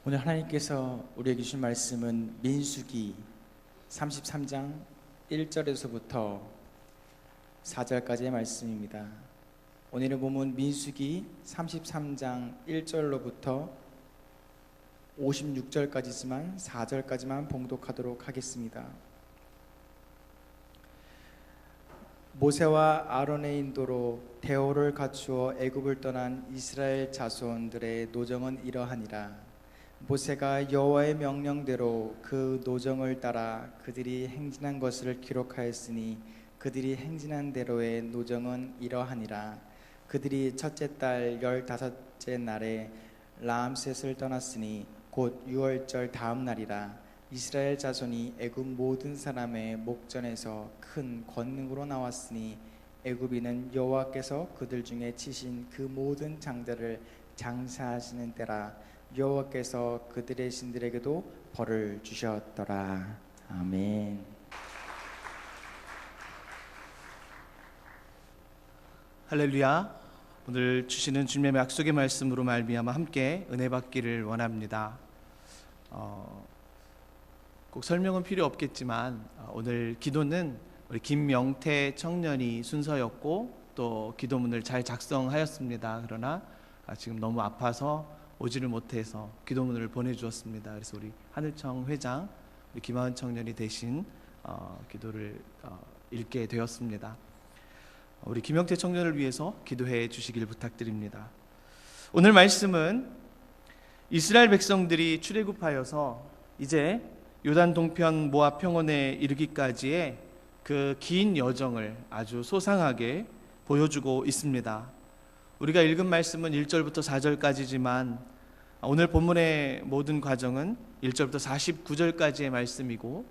오늘 하나님께서 우리에게 주신 말씀은 민수기 33장 1절에서부터 4절까지의 말씀입니다. 오늘의 본문 민수기 33장 1절로부터 56절까지지만 4절까지만 봉독하도록 하겠습니다. 모세와 아론의 인도로 대오를 갖추어 애굽을 떠난 이스라엘 자손들의 노정은 이러하니라. 모세가 여호와의 명령대로 그 노정을 따라 그들이 행진한 것을 기록하였으니 그들이 행진한 대로의 노정은 이러하니라. 그들이 첫째 달 15째 날에 라암셋을 떠났으니 곧 유월절 다음 날이라. 이스라엘 자손이 애굽 모든 사람의 목전에서 큰 권능으로 나왔으니 애굽인은 여호와께서 그들 중에 치신 그 모든 장자를 장사하시는 때라. 여호와께서 그들의 신들에게도 벌을 주셨더라. 아멘. 할렐루야. 오늘 주시는 주님의 약속의 말씀으로 말미암아 함께 은혜 받기를 원합니다. 꼭 설명은 필요 없겠지만 오늘 기도는 우리 김명태 청년이 순서였고 또 기도문을 잘 작성하였습니다. 그러나 지금 너무 아파서 오지를 못해서 기도문을 보내주었습니다. 그래서 우리 하늘청 회장, 우리 김하은 청년이 대신 기도를 읽게 되었습니다. 우리 김영태 청년을 위해서 기도해 주시길 부탁드립니다. 오늘 말씀은 이스라엘 백성들이 출애굽하여서 이제 요단 동편 모압 평원에 이르기까지의 그 긴 여정을 아주 소상하게 보여주고 있습니다. 우리가 읽은 말씀은 1절부터 4절까지지만 오늘 본문의 모든 과정은 1절부터 49절까지의 말씀이고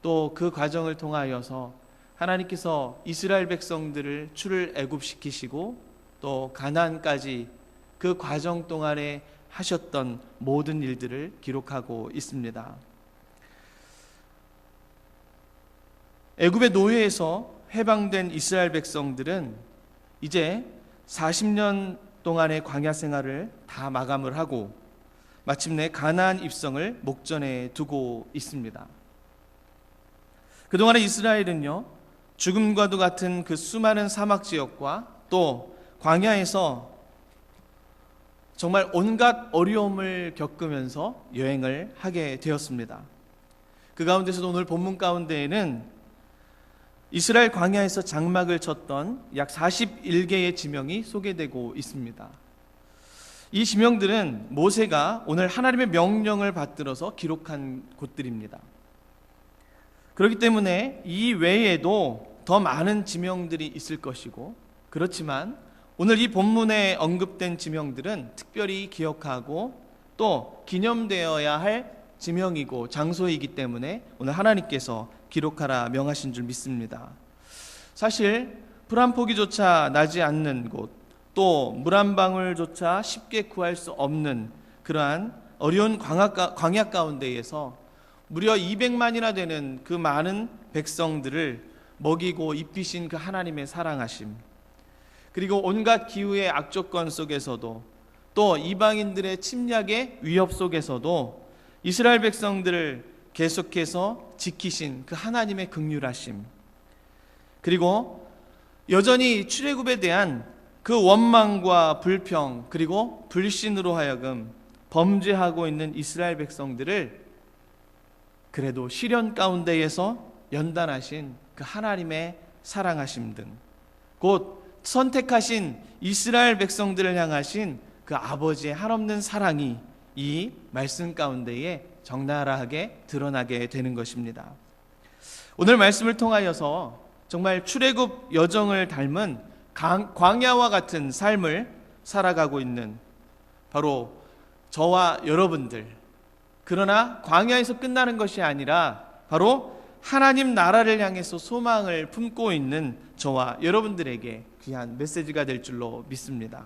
또 그 과정을 통하여서 하나님께서 이스라엘 백성들을 출애굽시키시고 또 가나안까지 그 과정 동안에 하셨던 모든 일들을 기록하고 있습니다. 애굽의 노예에서 해방된 이스라엘 백성들은 이제 40년 동안의 광야 생활을 다 마감을 하고 마침내 가나안 입성을 목전에 두고 있습니다. 그동안의 이스라엘은요, 죽음과도 같은 그 수많은 사막 지역과 또 광야에서 정말 온갖 어려움을 겪으면서 여행을 하게 되었습니다. 그 가운데서도 오늘 본문 가운데에는 이스라엘 광야에서 장막을 쳤던 약 41개의 지명이 소개되고 있습니다. 이 지명들은 모세가 오늘 하나님의 명령을 받들어서 기록한 곳들입니다. 그렇기 때문에 이 외에도 더 많은 지명들이 있을 것이고, 그렇지만 오늘 이 본문에 언급된 지명들은 특별히 기억하고 또 기념되어야 할 지명이고 장소이기 때문에 오늘 하나님께서 기록하라 명하신 줄 믿습니다. 사실 풀 한 포기조차 나지 않는 곳, 또 물 한 방울조차 쉽게 구할 수 없는 그러한 어려운 광야 가운데에서 무려 200만이나 되는 그 많은 백성들을 먹이고 입히신 그 하나님의 사랑하심, 그리고 온갖 기후의 악조건 속에서도 또 이방인들의 침략의 위협 속에서도 이스라엘 백성들을 계속해서 지키신 그 하나님의 긍휼하심, 그리고 여전히 출애굽에 대한 그 원망과 불평 그리고 불신으로 하여금 범죄하고 있는 이스라엘 백성들을 그래도 시련 가운데에서 연단하신 그 하나님의 사랑하심 등, 곧 선택하신 이스라엘 백성들을 향하신 그 아버지의 한없는 사랑이 이 말씀 가운데에 적나라하게 드러나게 되는 것입니다. 오늘 말씀을 통하여서 정말 출애굽 여정을 닮은 광야와 같은 삶을 살아가고 있는 바로 저와 여러분들, 그러나 광야에서 끝나는 것이 아니라 바로 하나님 나라를 향해서 소망을 품고 있는 저와 여러분들에게 귀한 메시지가 될 줄로 믿습니다.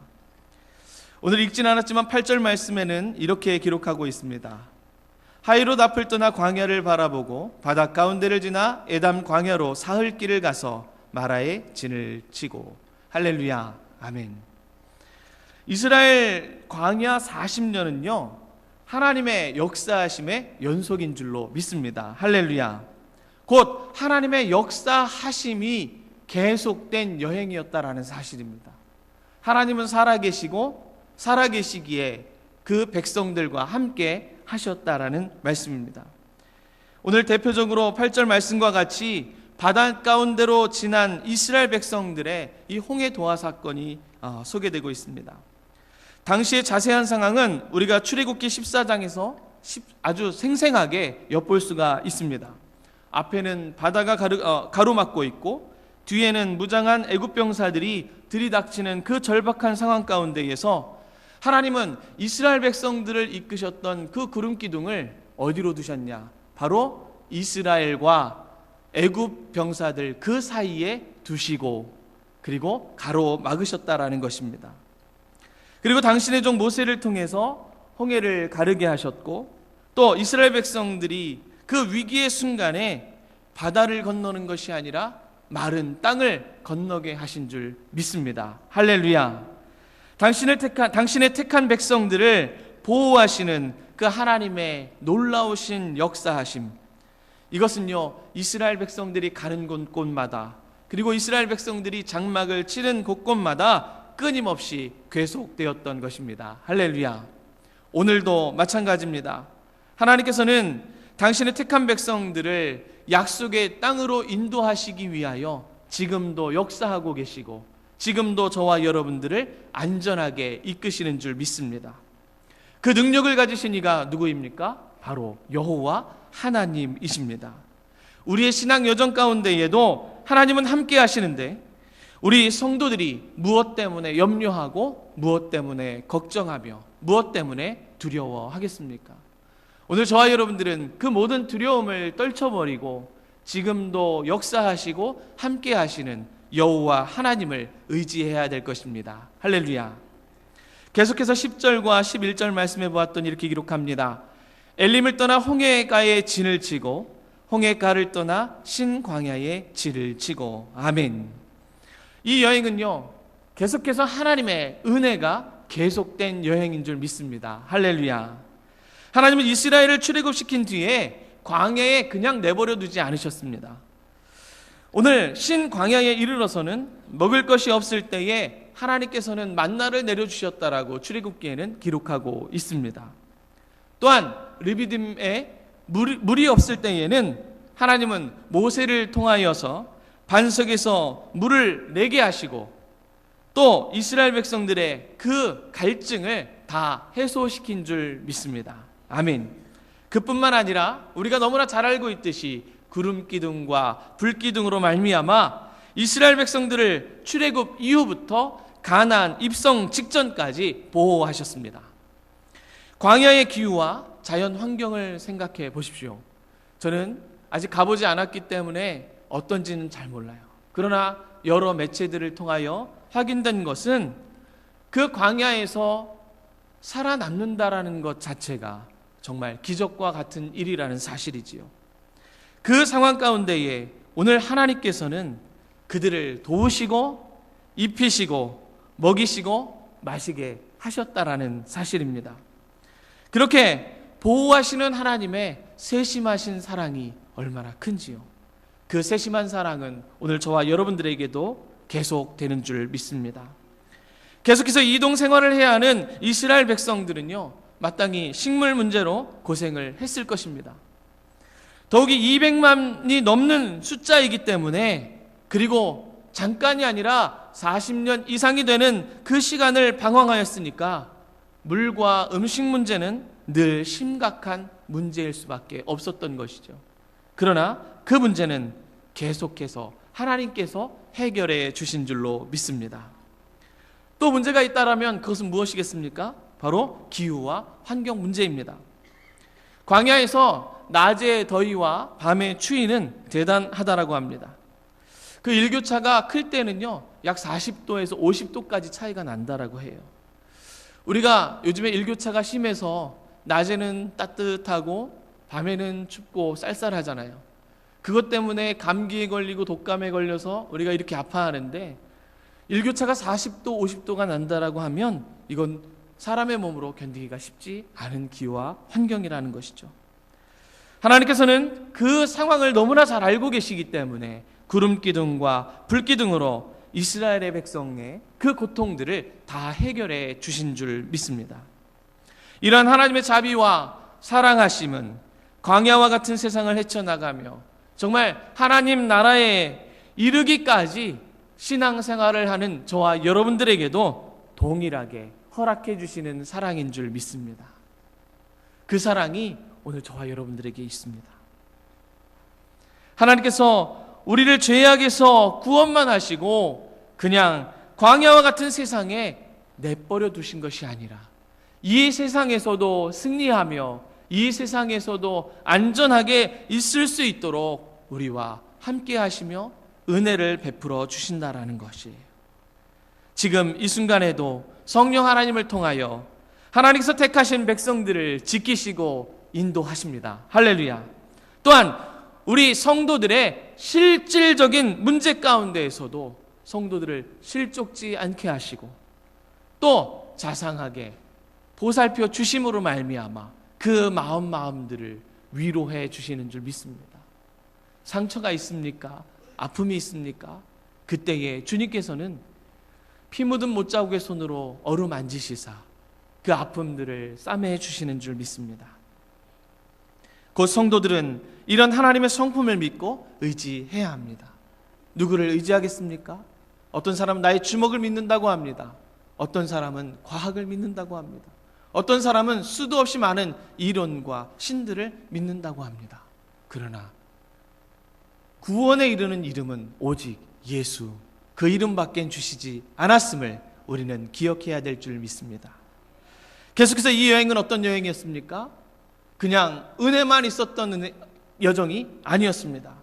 오늘 읽진 않았지만 8절 말씀에는 이렇게 기록하고 있습니다. 하이롯 앞을 떠나 광야를 바라보고 바닷 가운데를 지나 에담 광야로 사흘 길을 가서 마라에 진을 치고. 할렐루야, 아멘. 이스라엘 광야 40년은요 하나님의 역사하심의 연속인 줄로 믿습니다. 할렐루야. 곧 하나님의 역사하심이 계속된 여행이었다라는 사실입니다. 하나님은 살아계시고 살아계시기에 그 백성들과 함께 하셨다라는 말씀입니다. 오늘 대표적으로 8절 말씀과 같이 바다 가운데로 지난 이스라엘 백성들의 이 홍해 도하 사건이 소개되고 있습니다. 당시의 자세한 상황은 우리가 출애굽기 14장에서 아주 생생하게 엿볼 수가 있습니다. 앞에는 바다가 가로막고 있고 뒤에는 무장한 애굽 병사들이 들이닥치는 그 절박한 상황 가운데에서 하나님은 이스라엘 백성들을 이끄셨던 그 구름 기둥을 어디로 두셨냐? 바로 이스라엘과 애굽 병사들 그 사이에 두시고 그리고 가로막으셨다라는 것입니다. 그리고 당신의 종 모세를 통해서 홍해를 가르게 하셨고 또 이스라엘 백성들이 그 위기의 순간에 바다를 건너는 것이 아니라 마른 땅을 건너게 하신 줄 믿습니다. 할렐루야. 당신의 택한 백성들을 보호하시는 그 하나님의 놀라우신 역사하심, 이것은요 이스라엘 백성들이 가는 곳곳마다 그리고 이스라엘 백성들이 장막을 치는 곳곳마다 끊임없이 계속되었던 것입니다. 할렐루야. 오늘도 마찬가지입니다. 하나님께서는 당신의 택한 백성들을 약속의 땅으로 인도하시기 위하여 지금도 역사하고 계시고 지금도 저와 여러분들을 안전하게 이끄시는 줄 믿습니다. 그 능력을 가지신 이가 누구입니까? 바로 여호와 하나님이십니다. 우리의 신앙 여정 가운데에도 하나님은 함께 하시는데 우리 성도들이 무엇 때문에 염려하고 무엇 때문에 걱정하며 무엇 때문에 두려워하겠습니까? 오늘 저와 여러분들은 그 모든 두려움을 떨쳐버리고 지금도 역사하시고 함께 하시는 여호와 하나님을 의지해야 될 것입니다. 할렐루야. 계속해서 10절과 11절 말씀해 보았더니 이렇게 기록합니다. 엘림을 떠나 홍해가에 진을 치고 홍해가를 떠나 신광야에 진을 치고. 아멘. 이 여행은요 계속해서 하나님의 은혜가 계속된 여행인 줄 믿습니다. 할렐루야. 하나님은 이스라엘을 출애굽시킨 뒤에 광야에 그냥 내버려 두지 않으셨습니다. 오늘 신광야에 이르러서는 먹을 것이 없을 때에 하나님께서는 만나를 내려주셨다라고 출애굽기에는 기록하고 있습니다. 또한 르비딤에 물이 없을 때에는 하나님은 모세를 통하여서 반석에서 물을 내게 하시고 또 이스라엘 백성들의 그 갈증을 다 해소시킨 줄 믿습니다. 아멘. 그뿐만 아니라 우리가 너무나 잘 알고 있듯이 구름 기둥과 불 기둥으로 말미암아 이스라엘 백성들을 출애굽 이후부터 가나안 입성 직전까지 보호하셨습니다. 광야의 기후와 자연 환경을 생각해 보십시오. 저는 아직 가보지 않았기 때문에 어떤지는 잘 몰라요. 그러나 여러 매체들을 통하여 확인된 것은 그 광야에서 살아남는다라는 것 자체가 정말 기적과 같은 일이라는 사실이지요. 그 상황 가운데에 오늘 하나님께서는 그들을 도우시고 입히시고 먹이시고 마시게 하셨다라는 사실입니다. 그렇게 보호하시는 하나님의 세심하신 사랑이 얼마나 큰지요. 그 세심한 사랑은 오늘 저와 여러분들에게도 계속되는 줄 믿습니다. 계속해서 이동 생활을 해야 하는 이스라엘 백성들은요 마땅히 식물 문제로 고생을 했을 것입니다. 더욱이 200만이 넘는 숫자이기 때문에 그리고 잠깐이 아니라 40년 이상이 되는 그 시간을 방황하였으니까 물과 음식 문제는 늘 심각한 문제일 수밖에 없었던 것이죠. 그러나 그 문제는 계속해서 하나님께서 해결해 주신 줄로 믿습니다. 또 문제가 있다라면 그것은 무엇이겠습니까? 바로 기후와 환경 문제입니다. 광야에서 낮의 더위와 밤의 추위는 대단하다라고 합니다. 그 일교차가 클 때는요 약 40도에서 50도까지 차이가 난다라고 해요. 우리가 요즘에 일교차가 심해서 낮에는 따뜻하고 밤에는 춥고 쌀쌀하잖아요. 그것 때문에 감기에 걸리고 독감에 걸려서 우리가 이렇게 아파하는데 일교차가 40도, 50도가 난다라고 하면 이건 사람의 몸으로 견디기가 쉽지 않은 기후와 환경이라는 것이죠. 하나님께서는 그 상황을 너무나 잘 알고 계시기 때문에 구름 기둥과 불 기둥으로 이스라엘의 백성의 그 고통들을 다 해결해 주신 줄 믿습니다. 이러한 하나님의 자비와 사랑하심은 광야와 같은 세상을 헤쳐나가며 정말 하나님 나라에 이르기까지 신앙생활을 하는 저와 여러분들에게도 동일하게 허락해 주시는 사랑인 줄 믿습니다. 그 사랑이 오늘 저와 여러분들에게 있습니다. 하나님께서 우리를 죄악에서 구원만 하시고 그냥 광야와 같은 세상에 내버려 두신 것이 아니라 이 세상에서도 승리하며 이 세상에서도 안전하게 있을 수 있도록 우리와 함께 하시며 은혜를 베풀어 주신다라는 것이에요. 지금 이 순간에도 성령 하나님을 통하여 하나님께서 택하신 백성들을 지키시고 인도하십니다. 할렐루야. 또한 우리 성도들의 실질적인 문제 가운데에서도 성도들을 실족지 않게 하시고 또 자상하게 보살펴 주심으로 말미암아 그 마음들을 위로해 주시는 줄 믿습니다. 상처가 있습니까? 아픔이 있습니까? 그때에 주님께서는 피 묻은 못자국의 손으로 어루만지시사 그 아픔들을 싸매해 주시는 줄 믿습니다. 곧 성도들은 이런 하나님의 성품을 믿고 의지해야 합니다. 누구를 의지하겠습니까? 어떤 사람은 나의 주먹을 믿는다고 합니다. 어떤 사람은 과학을 믿는다고 합니다. 어떤 사람은 수도 없이 많은 이론과 신들을 믿는다고 합니다. 그러나 구원에 이르는 이름은 오직 예수, 그 이름밖엔 주시지 않았음을 우리는 기억해야 될 줄 믿습니다. 계속해서 이 여행은 어떤 여행이었습니까? 그냥 은혜만 있었던 여정이 아니었습니다.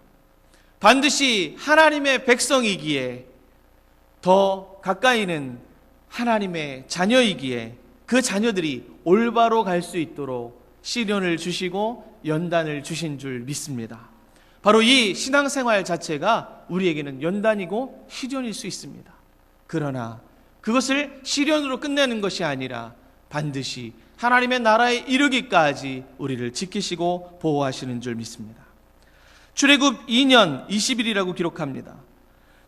반드시 하나님의 백성이기에 더 가까이는 하나님의 자녀이기에 그 자녀들이 올바로 갈 수 있도록 시련을 주시고 연단을 주신 줄 믿습니다. 바로 이 신앙생활 자체가 우리에게는 연단이고 시련일 수 있습니다. 그러나 그것을 시련으로 끝내는 것이 아니라 반드시 하나님의 나라에 이르기까지 우리를 지키시고 보호하시는 줄 믿습니다. 출애굽 2년 20일이라고 기록합니다.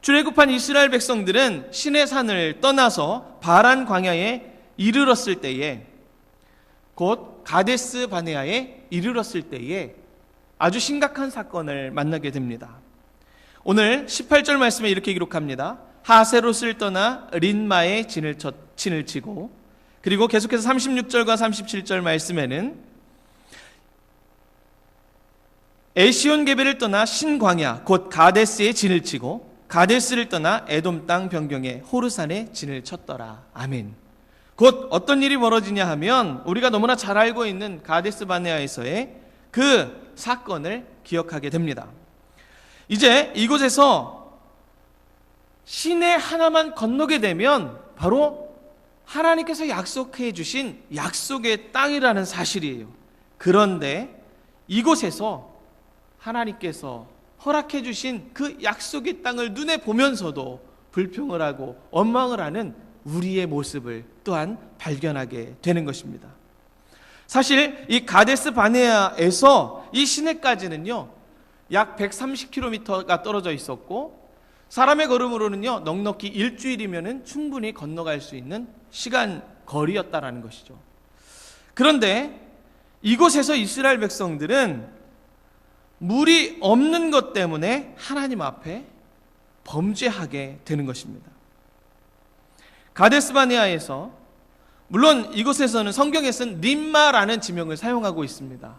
출애굽한 이스라엘 백성들은 시내 산을 떠나서 바란 광야에 이르렀을 때에 곧 가데스 바네아에 이르렀을 때에 아주 심각한 사건을 만나게 됩니다. 오늘 18절 말씀에 이렇게 기록합니다. 하세롯을 떠나 린마에 진을 치고 그리고 계속해서 36절과 37절 말씀에는 에시온 게베를 떠나 신광야 곧 가데스에 진을 치고 가데스를 떠나 에돔 땅 변경에 호르산에 진을 쳤더라. 아멘. 곧 어떤 일이 벌어지냐 하면 우리가 너무나 잘 알고 있는 가데스 바네아에서의 그 사건을 기억하게 됩니다. 이제 이곳에서 시내 하나만 건너게 되면 바로 하나님께서 약속해 주신 약속의 땅이라는 사실이에요. 그런데 이곳에서 하나님께서 허락해 주신 그 약속의 땅을 눈에 보면서도 불평을 하고 원망을 하는 우리의 모습을 또한 발견하게 되는 것입니다. 사실 이 가데스 바네아에서 이 시내까지는요 약 130km가 떨어져 있었고 사람의 걸음으로는요 넉넉히 일주일이면 충분히 건너갈 수 있는 시간 거리였다라는 것이죠. 그런데 이곳에서 이스라엘 백성들은 물이 없는 것 때문에 하나님 앞에 범죄하게 되는 것입니다. 가데스 바네아에서 물론 이곳에서는 성경에 쓴 린마라는 지명을 사용하고 있습니다.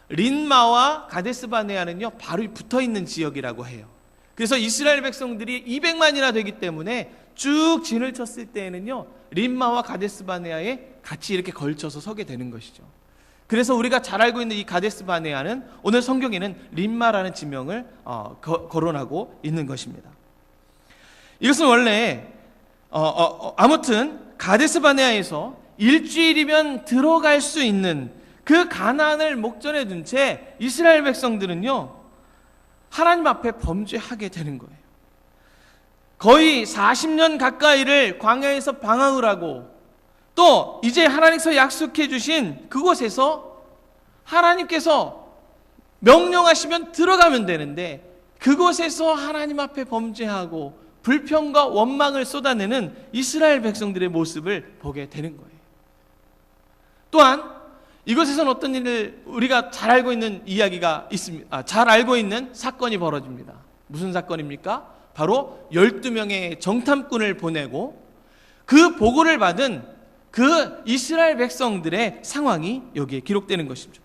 린마와 가데스 바네아는요 바로 붙어있는 지역이라고 해요. 그래서 이스라엘 백성들이 200만이나 되기 때문에 쭉 진을 쳤을 때에는요 린마와 가데스 바네아에 같이 이렇게 걸쳐서 서게 되는 것이죠. 그래서 우리가 잘 알고 있는 이 가데스 바네아는 오늘 성경에는 린마라는 지명을 거론하고 있는 것입니다. 이것은 원래 아무튼 가데스 바네아에서 일주일이면 들어갈 수 있는 그 가나안을 목전에 둔 채 이스라엘 백성들은요 하나님 앞에 범죄하게 되는 거예요. 거의 40년 가까이를 광야에서 방황을 하고 또 이제 하나님께서 약속해 주신 그곳에서 하나님께서 명령하시면 들어가면 되는데 그곳에서 하나님 앞에 범죄하고 불평과 원망을 쏟아내는 이스라엘 백성들의 모습을 보게 되는 거예요. 또한 이곳에서는 어떤 일을 우리가 잘 알고 있는 이야기가 있습니다. 잘 알고 있는 사건이 벌어집니다. 무슨 사건입니까? 바로 12명의 정탐꾼을 보내고 그 보고를 받은 그 이스라엘 백성들의 상황이 여기에 기록되는 것이죠.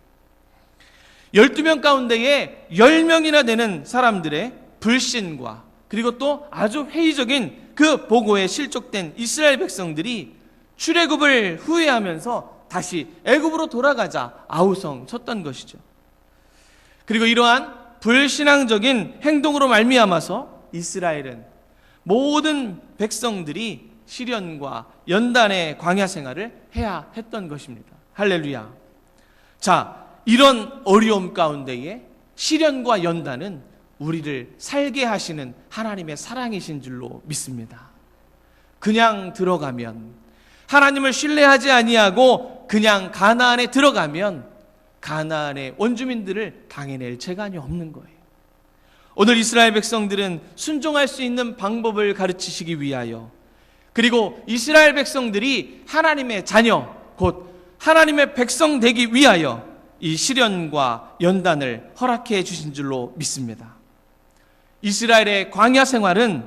12명 가운데에 10명이나 되는 사람들의 불신과 그리고 또 아주 회의적인 그 보고에 실족된 이스라엘 백성들이 출애굽을 후회하면서 다시 애굽으로 돌아가자 아우성 쳤던 것이죠. 그리고 이러한 불신앙적인 행동으로 말미암아서 이스라엘은 모든 백성들이 시련과 연단의 광야 생활을 해야 했던 것입니다. 할렐루야. 자, 이런 어려움 가운데에 시련과 연단은 우리를 살게 하시는 하나님의 사랑이신 줄로 믿습니다. 그냥 들어가면, 하나님을 신뢰하지 아니하고 그냥 가나안에 들어가면 가나안의 원주민들을 당해낼 재간이 없는 거예요. 오늘 이스라엘 백성들은 순종할 수 있는 방법을 가르치시기 위하여, 그리고 이스라엘 백성들이 하나님의 자녀, 곧 하나님의 백성 되기 위하여 이 시련과 연단을 허락해 주신 줄로 믿습니다. 이스라엘의 광야 생활은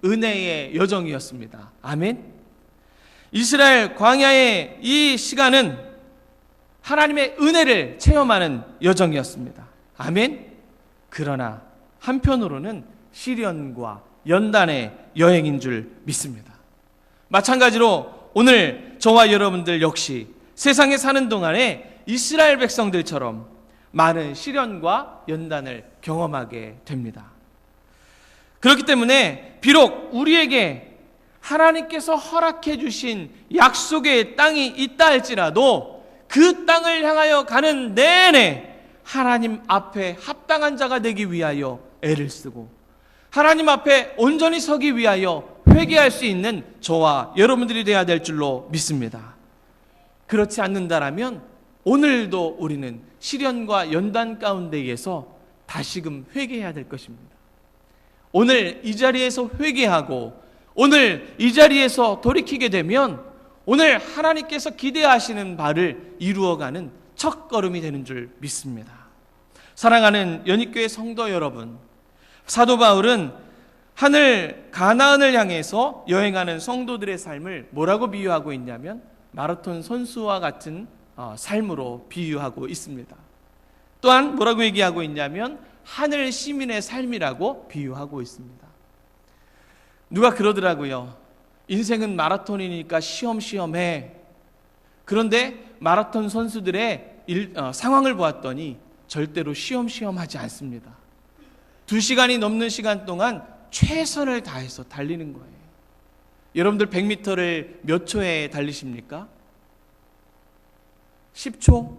은혜의 여정이었습니다. 아멘. 이스라엘 광야의 이 시간은 하나님의 은혜를 체험하는 여정이었습니다. 아멘. 그러나 한편으로는 시련과 연단의 여행인 줄 믿습니다. 마찬가지로 오늘 저와 여러분들 역시 세상에 사는 동안에 이스라엘 백성들처럼 많은 시련과 연단을 경험하게 됩니다. 그렇기 때문에 비록 우리에게 하나님께서 허락해 주신 약속의 땅이 있다 할지라도 그 땅을 향하여 가는 내내 하나님 앞에 합당한 자가 되기 위하여 애를 쓰고 하나님 앞에 온전히 서기 위하여 회개할 수 있는 저와 여러분들이 되어야 될 줄로 믿습니다. 그렇지 않는다라면 오늘도 우리는 시련과 연단 가운데에서 다시금 회개해야 될 것입니다. 오늘 이 자리에서 회개하고 오늘 이 자리에서 돌이키게 되면 오늘 하나님께서 기대하시는 바를 이루어가는 첫걸음이 되는 줄 믿습니다. 사랑하는 연희교회 성도 여러분, 사도 바울은 하늘 가나안을 향해서 여행하는 성도들의 삶을 뭐라고 비유하고 있냐면 마라톤 선수와 같은 삶으로 비유하고 있습니다. 또한 뭐라고 얘기하고 있냐면 하늘 시민의 삶이라고 비유하고 있습니다. 누가 그러더라고요. 인생은 마라톤이니까 쉬엄쉬엄 해. 그런데 마라톤 선수들의 상황을 보았더니 절대로 쉬엄쉬엄 하지 않습니다. 2시간이 넘는 시간 동안 최선을 다해서 달리는 거예요. 여러분들 100m를 몇 초에 달리십니까? 10초?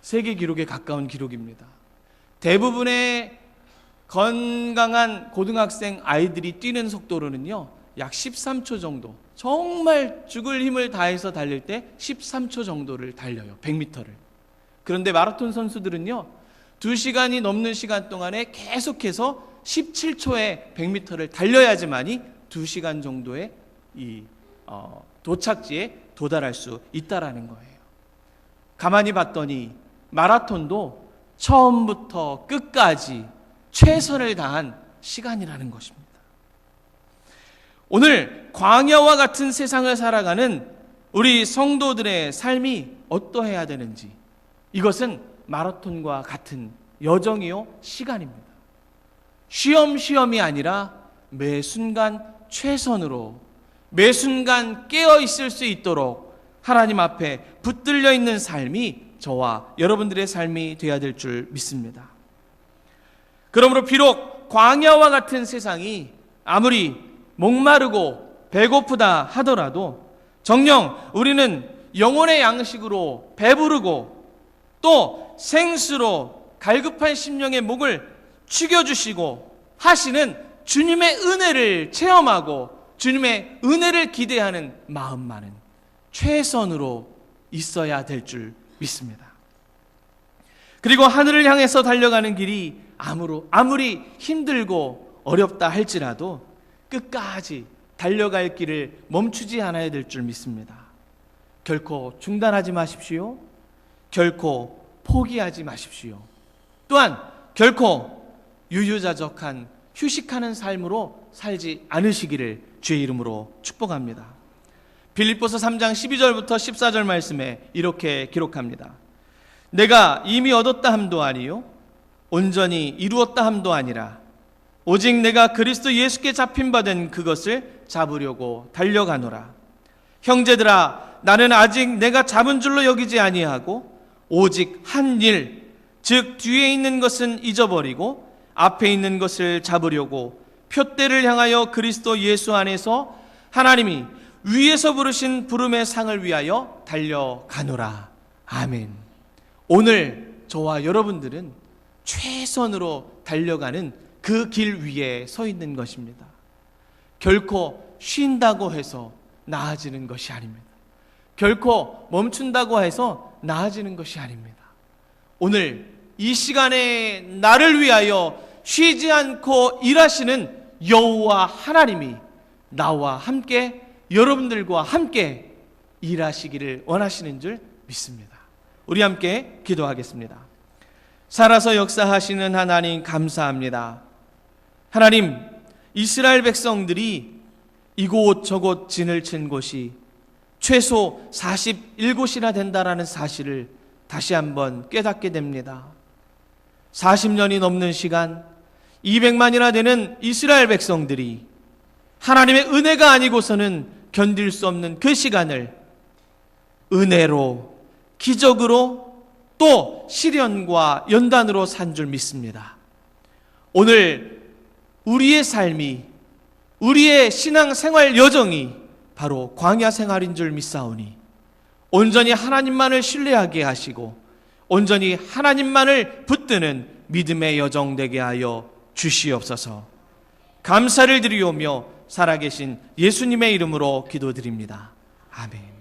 세계 기록에 가까운 기록입니다. 대부분의 건강한 고등학생 아이들이 뛰는 속도로는요, 약 13초 정도, 정말 죽을 힘을 다해서 달릴 때 13초 정도를 달려요. 100m를. 그런데 마라톤 선수들은요, 2시간이 넘는 시간 동안에 계속해서 17초에 100m를 달려야지만이 2시간 정도의 도착지에 도달할 수 있다라는 거예요. 가만히 봤더니 마라톤도 처음부터 끝까지 최선을 다한 시간이라는 것입니다. 오늘 광야와 같은 세상을 살아가는 우리 성도들의 삶이 어떠해야 되는지, 이것은 마라톤과 같은 여정이요 시간입니다. 쉬엄쉬엄이 아니라 매 순간 최선으로, 매 순간 깨어 있을 수 있도록 하나님 앞에 붙들려 있는 삶이 저와 여러분들의 삶이 되어야 될 줄 믿습니다. 그러므로 비록 광야와 같은 세상이 아무리 목마르고 배고프다 하더라도 정녕 우리는 영혼의 양식으로 배부르고 또 생수로 갈급한 심령의 목을 축여주시고 하시는 주님의 은혜를 체험하고 주님의 은혜를 기대하는 마음 많은 최선으로 있어야 될 줄 믿습니다. 그리고 하늘을 향해서 달려가는 길이 아무리 힘들고 어렵다 할지라도 끝까지 달려갈 길을 멈추지 않아야 될 줄 믿습니다. 결코 중단하지 마십시오. 결코 포기하지 마십시오. 또한 결코 유유자적한 휴식하는 삶으로 살지 않으시기를 주의 이름으로 축복합니다. 빌립보서 3장 12절부터 14절 말씀에 이렇게 기록합니다. 내가 이미 얻었다 함도 아니요 온전히 이루었다 함도 아니라 오직 내가 그리스도 예수께 잡힌 바 된 그것을 잡으려고 달려가노라. 형제들아, 나는 아직 내가 잡은 줄로 여기지 아니하고 오직 한 일, 즉 뒤에 있는 것은 잊어버리고 앞에 있는 것을 잡으려고 표대를 향하여 그리스도 예수 안에서 하나님이 위에서 부르신 부름의 상을 위하여 달려가노라. 아멘. 오늘 저와 여러분들은 최선으로 달려가는 그 길 위에 서 있는 것입니다. 결코 쉰다고 해서 나아지는 것이 아닙니다. 결코 멈춘다고 해서 나아지는 것이 아닙니다. 오늘 이 시간에 나를 위하여 쉬지 않고 일하시는 여호와 하나님이 나와 함께 여러분들과 함께 일하시기를 원하시는 줄 믿습니다. 우리 함께 기도하겠습니다. 살아서 역사하시는 하나님 감사합니다. 하나님, 이스라엘 백성들이 이곳 저곳 진을 친 곳이 최소 41곳이나 된다라는 사실을 다시 한번 깨닫게 됩니다. 40년이 넘는 시간 200만이나 되는 이스라엘 백성들이 하나님의 은혜가 아니고서는 견딜 수 없는 그 시간을 은혜로, 기적으로, 또 시련과 연단으로 산 줄 믿습니다. 오늘 우리의 삶이, 우리의 신앙생활 여정이 바로 광야 생활인 줄 믿사오니 온전히 하나님만을 신뢰하게 하시고 온전히 하나님만을 붙드는 믿음의 여정 되게 하여 주시옵소서. 감사를 드리오며 살아계신 예수님의 이름으로 기도드립니다. 아멘.